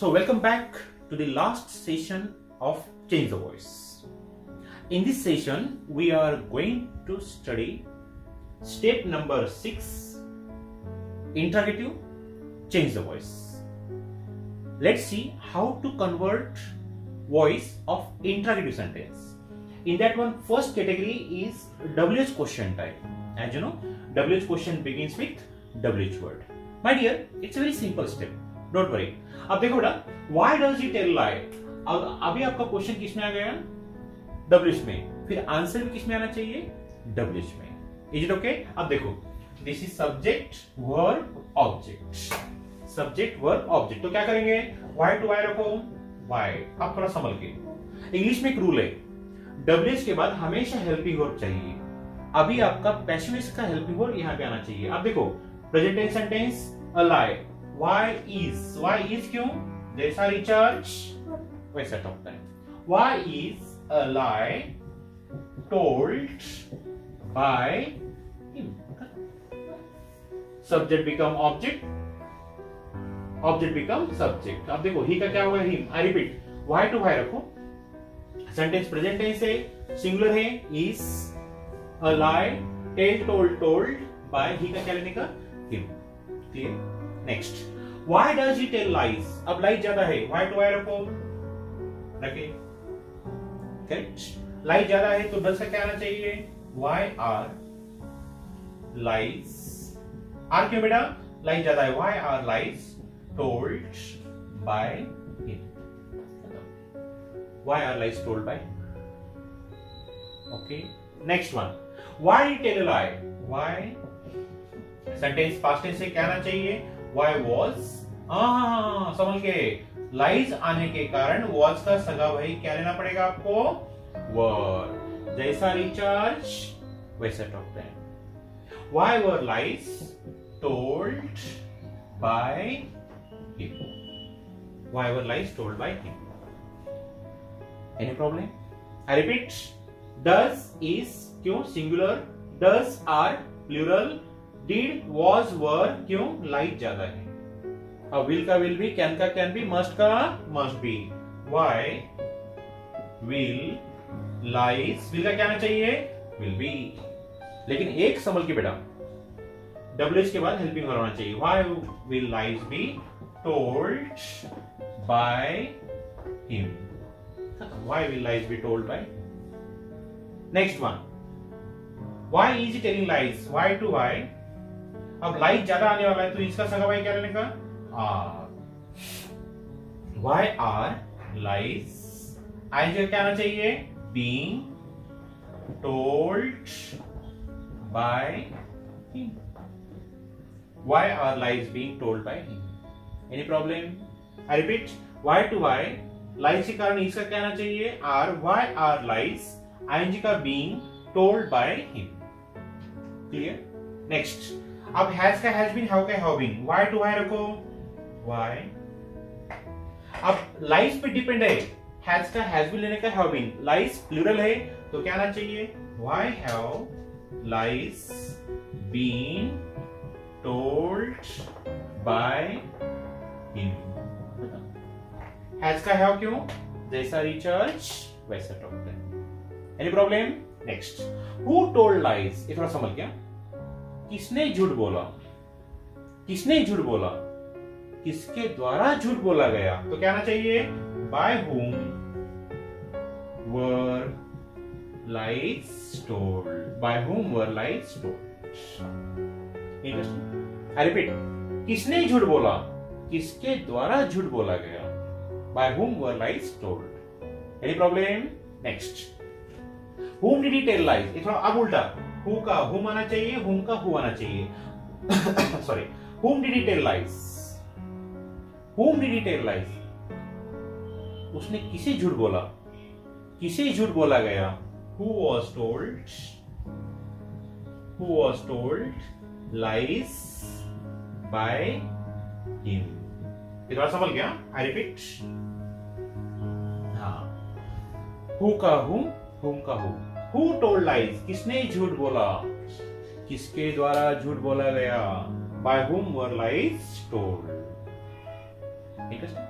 So welcome back to the last session of Change the Voice. In this session, we are going to study step number 6, interrogative, change the voice. Let's see how to convert voice of interrogative sentence. In that one, first category is WH question type. As you know, WH question begins with WH word. My dear, it's a very simple step. Don't worry. अब देखो बेटा, why does he tell lie? अभी आपका question किस में आ गया? WH में. फिर आंसर भी किस में आना चाहिए? WH में. Is it okay? अब देखो, this is subject, verb, object. Subject, verb, object. तो क्या करेंगे? Why to why रखो? Why. अब थोड़ा संभल के. इंग्लिश में एक रूल है. WH के बाद हमेशा हेल्पिंग वर्ब चाहिए. अभी आपका पैसिव वॉइस का हेल्पिंग वर्ब यहाँ पे आना चाहिए. अब देखो, present tense sentence a lie. Why is क्यों? जैसा रिचार्ज वैसा टॉप है. Why is a lie told by him? Subject become object, object become subject. अब देखो ही का क्या हुआ? him. I repeat. Why to why रखो. सेंटेंस प्रेजेंट टेंस है, सिंगुलर है. is a lie told by ही का क्या लेने का? him. Clear? Next. Why does he tell lies? अब लाइज ज्यादा है. Why to why रखो. रखे. Correct. लाइज ज्यादा है तो does का क्या आना चाहिए? Why are lies? आर क्यों बेटा? लाइज ज्यादा है. Why are lies told by him? Why are lies told by? Okay. Next one. Why did he tell a lie? Why? Sentence past tense से क्या आना चाहिए? Why was? समझ के. लाइज आने के कारण was का सगा भाई क्या लेना पड़ेगा आपको? were. जैसा रिचार्ज वैसा टॉप है. Why were lies told by him? Why were lies told by him? Any problem? I repeat. Does is क्यों singular, does are plural, did was were क्यों लाइज ज्यादा है. अब will का will be, can का can be, must का must be. Why will lies, will का क्या आना चाहिए? will be. लेकिन एक संभल के बेटा, WH के बाद हेल्पिंग वर्ब आना चाहिए. Why will lies be told by him? Why will lies be told by? Next one. Why is he telling lies? Why to why? अब लाइज ज्यादा आने वाला है तो इसका सगा भाई क्या लेने का? आर. Why are lies? आइज क्या आना चाहिए? Being told by him. Why are lies being told by him? Any problem? I repeat. Why to why? Lies के कारण इसका क्या आना चाहिए? आर. Why are lies? आइज का being told by him. Clear? Next. अब हैज का हैज बीन, हाउ का have been. Why to why रखो. व्हाई. अब लाइज पे डिपेंड है. हैज का हैज बीन लेने का हाउ बीन. लाइज प्लूरल है तो क्या आना चाहिए? Why have lies been told by him. Has का हैव क्यों? जैसा रिचार्ज वैसा टॉप है. Any problem? Next. Who told lies? ये थोड़ा समझ गया. किसने झूठ बोला? किसने झूठ बोला? किसके द्वारा झूठ बोला गया? तो क्या आना चाहिए? By whom were lies told? By whom were lies told? Interesting. I repeat. किसने झूठ बोला? किसके द्वारा झूठ बोला गया? By whom were lies told? Any problem? Next. Whom did he tell lies? ये थोड़ा अब उल्टा. Who का whom आना चाहिए, whom का who आना चाहिए. Sorry. Whom did he tell lies? Whom did he tell lies? उसने किसे झूठ बोला? किसे झूठ बोला गया? Who was told? Who was told lies by him? ये थोड़ा समझ गया? I repeat. हाँ. Who का whom, whom का who. Who told lies? किसने झूठ बोला? किसके द्वारा झूठ बोला गया? By whom were lies told? Interesting.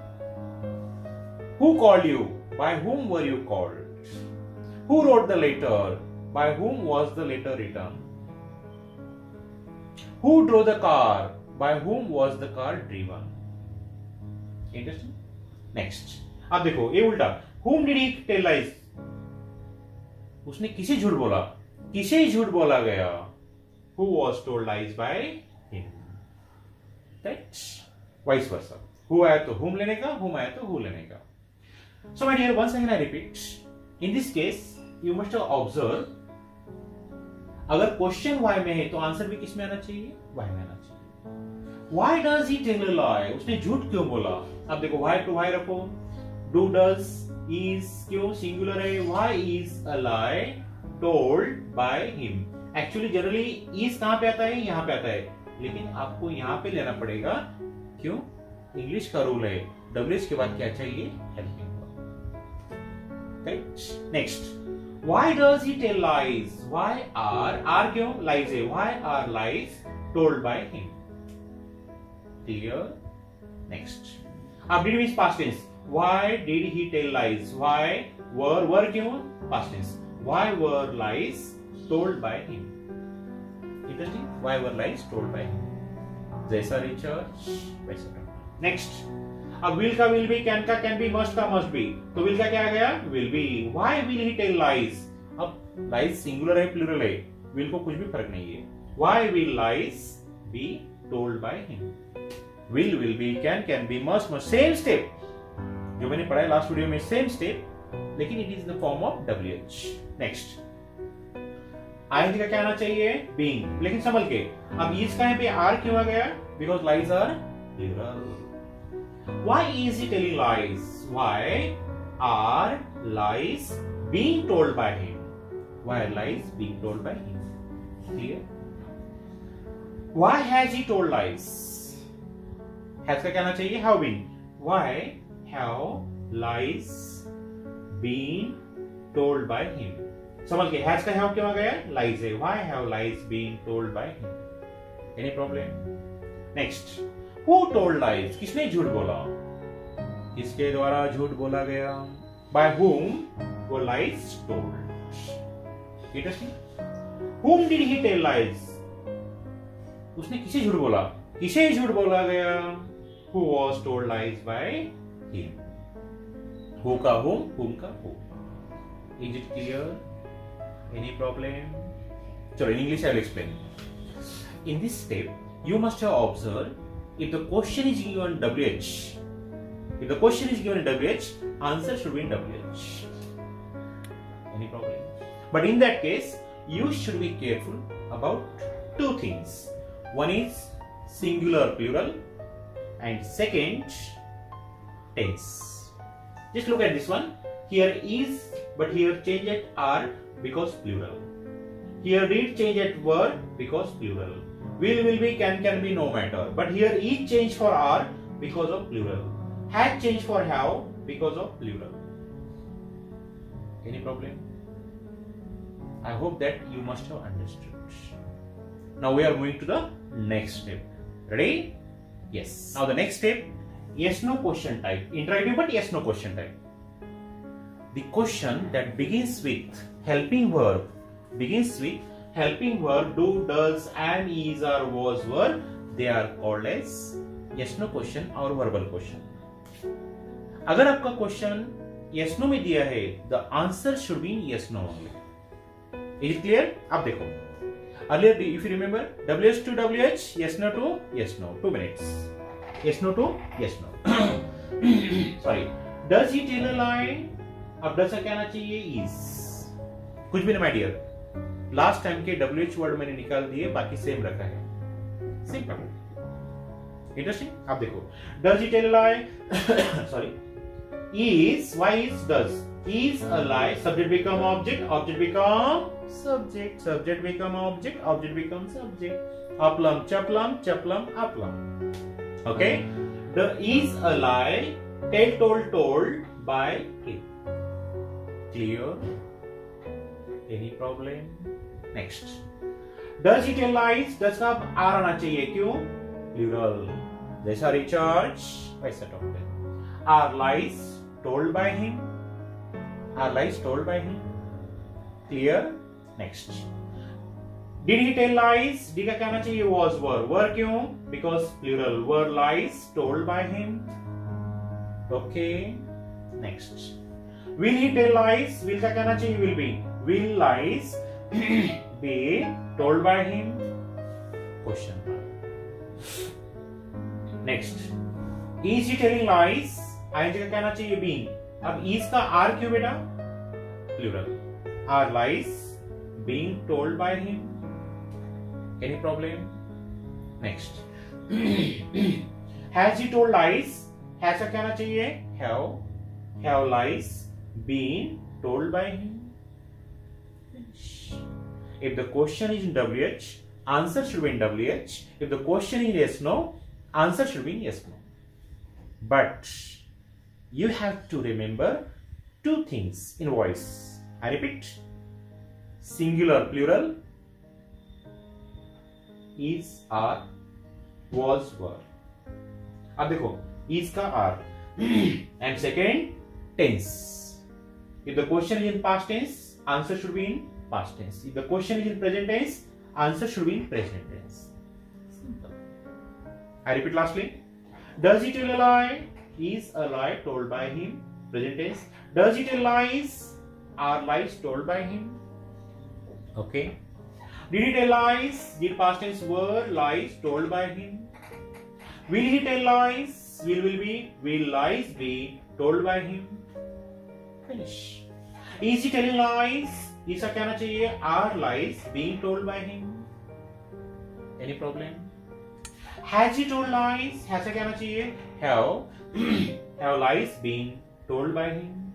Who called you? By whom were you called? Who wrote the letter? By whom was the letter written? Who drove the car? By whom was the car driven? Interesting. Next. अब देखो ये उल्टा. Whom did he tell lies? उसने किसे झूठ बोला? किसे झूठ बोला गया? Who was told lies by him? That's vice versa. Who आया तो whom लेने का, whom आया तो who लेने का. So my dear, once again I repeat. In this case, you must have observed. अगर क्वेश्चन why में है तो आंसर भी किस में आना चाहिए? Why में आना चाहिए. Why does he tell a lie? उसने झूठ क्यों बोला? अब देखो why to why रखो. Do, does, is क्यों सिंगुलर है. Why is a lie told by him? Actually generally is कहां पे आता है? यहां पे आता है. लेकिन आपको यहां पे लेना पड़ेगा. क्यों? इंग्लिश का रूल है. WH के बाद क्या चाहिए? Helping. Next. Why does he tell lies? Why are क्यों lies है? Why are lies told by him? Clear? Next. अब did means past tense. Why did he tell lies? Why were क्यों past tense? Why were lies told by him? Interesting. Why were lies told by him? जैसा Richard वैसा. Next. अब will का will be, can का can be, must का must be. तो will का क्या आ गया? Will be. Why will he tell lies? अब lies singular है plural है. will को कुछ भी फर्क नहीं है. Why will lies be told by him? will be, can be, must same step. जो मैंने पढ़ा है लास्ट वीडियो में same step, लेकिन it is the form of WH. Next. ING का क्या आना चाहिए? being. लेकिन संभल के. अब is का यहाँ पे R क्यों आ गया? Because lies are plural. Why is he telling lies? Why are lies being told by him? Why are lies being told by him? Clear? Why has he told lies? Has का क्या आना चाहिए? Have been. Why have lies been told by him? समझ के has का have क्यों आ गया? Lies है. Why have lies been told by him? Any problem? Next. Who told lies? किसने झूठ बोला? किसके द्वारा झूठ बोला गया? By whom were lies told? Interesting. Whom did he tell lies? उसने किसे झूठ बोला? किसे झूठ बोला गया? Who was told lies by him? Who का whom का who. Is it clear? Any problem? चलो in English I will explain. In this step, you must have observed. If the question is given WH, answer should be in WH. Any problem? But in that case, you should be careful about two things. One is singular plural, and second, tense. Just look at this one. Here is, but here change at are because plural. Here did change at were because plural. Will be, can be, no matter. But here is changed for are because of plural. Had changed for have because of plural. Any problem? I hope that you must have understood. Now we are moving to the next step. Ready? Yes. Now the next step, yes no question type. Interactive but yes no question type. The question that begins with helping verb do, does, am, is or was, were, they are called as yes no question or verbal question. अगर आपका question yes no में दिया है, the answer should be yes no only. Is it clear? अब देखो. Earlier, if you remember, WH to WH, yes no to yes no. 2 minutes. Yes no to yes no. Sorry. Does he tell a lie? अब does का क्या आना चाहिए? Is. कुछ भी नहीं my dear. लास्ट टाइम के WH वर्ड मैंने निकाल दिए, बाकी सेम रखा है. सिंपल. इंटरेस्टिंग. आप देखो. Does he tell a lie? Sorry. Is, why is, does. Is a lie. Subject become object. Object become subject. Subject become object. Object become subject. Aplam, chaplam, chaplam, aplam. Okay. The is a lie. Tell, told by him. Clear? Any problem? Next. Does he tell lies? Does का R आना चाहिए. क्यों? Plural. जैसा recharge वैसा topic. Are lies told by him? Are lies told by him? Clear? Next. Did he tell lies? D का क्या आना चाहिए? Was, were. Were क्यों? Because plural. Were lies told by him? Okay. Next. Will he tell lies? Will का क्या आना चाहिए? Will be. Will lies be told by him? Question mark. Next. Is he telling lies? ING का क्या आना चाहिए? Being. अब is का are क्यों बेटा? Plural. Are lies being told by him? Any problem? Next. Has he told lies? Has का क्या आना चाहिए? Have lies been told by him? If the question is in WH, answer should be in WH. If the question is yes no, answer should be in yes no. But you have to remember two things in voice. I repeat, singular, plural, is, are, was, were. अब देखो is का are and second tense. If the question is in past tense, answer should be in past tense. If the question is in present tense, answer should be in present tense. Simple. I repeat lastly. Does he tell a lie? Is a lie told by him? Present tense. Does he tell lies? Are lies told by him? Okay. Did he tell lies? Did past tense were lies told by him? Will he tell lies? Will be. Will lies be told by him? Finish. Is he telling lies? इसका क्या आना चाहिए? Are lies being told by him? Any problem? Has he told lies? Has का क्या आना चाहिए? Have lies been told by him?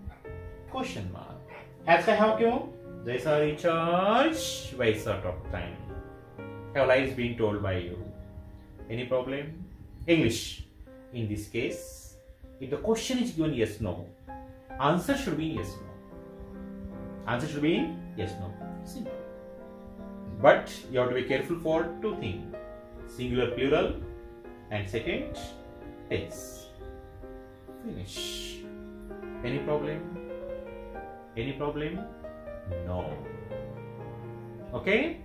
Question mark. Has का have क्यों? जैसा recharge वैसा talk time. Have lies being told by you? Any problem? English. In this case, if the question is given yes no, answer should be yes no. Answer should be yes no. Simple. But you have to be careful for two things: singular, plural, and second tense. Finish. Any problem? Any problem? No. Okay.